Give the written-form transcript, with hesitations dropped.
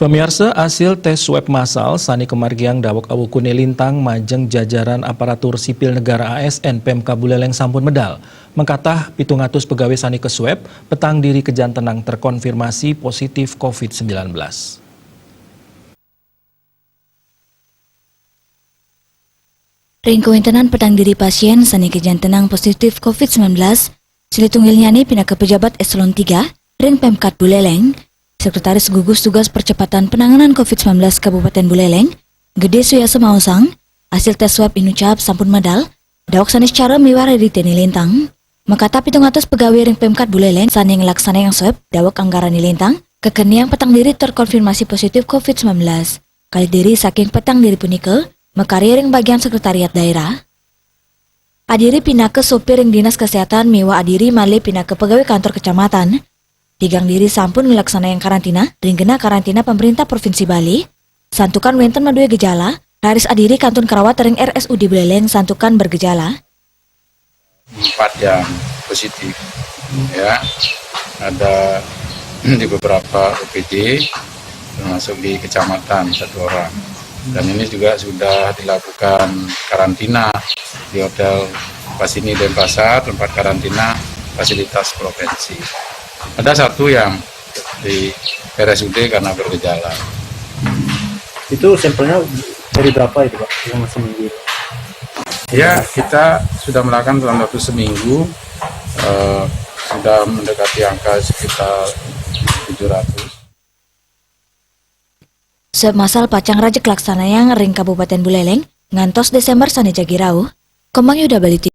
Pemirsa, hasil tes swab massal Sani Kemargiang Dawak Awukune Lintang Majeng jajaran aparatur sipil negara ASN Pemka Buleleng sampun medal. Mengkatah 700 pegawai Sani ke swab, petang diri kejantenang terkonfirmasi positif COVID-19. Ringkuintenan petang diri pasien Sani kejantenang positif COVID-19, Silitungilnyani pindah ke pejabat eselon 3, Ring Pemkat Buleleng, Sekretaris Gugus Tugas Percepatan Penanganan COVID-19 Kabupaten Buleleng, Gede Suyasa Mausang, hasil tes swab inucap sampun medal, dawak Sani secara miwara di Teni Lintang, mengkata 700 pegawai Ring Pemkat Buleleng Sani yang laksana yang swab, dawak anggaran di Lintang, kekeniang petang diri terkonfirmasi positif COVID-19. Kali diri saking petang diri punike, mekari ring bagian sekretariat daerah. Adiri pindah ke sopir ring dinas kesehatan mewa adiri male pindah ke pegawai kantor kecamatan. Tigang diri sampun ngelaksana yang karantina, ring gena karantina pemerintah Provinsi Bali. Santukan wenten madue gejala, Raris adiri kantun kerawat ring RSUD Buleleng santukan bergejala. 4 yang positif, ya, ada di beberapa OPD, termasuk di kecamatan 1 orang. Dan ini juga sudah dilakukan karantina di Hotel Pasini Denpasar, tempat karantina fasilitas provinsi. Ada 1 yang di RSUD karena bergejala. Itu sampelnya dari berapa itu Pak? Yang seminggu? Ya, kita sudah melakukan dalam waktu seminggu, sudah mendekati angka sekitar 700. Swab masal pacang rajek laksana yang ring Kabupaten Buleleng, ngantos Desember Sani Jagirau, Kembang Yuda Bali.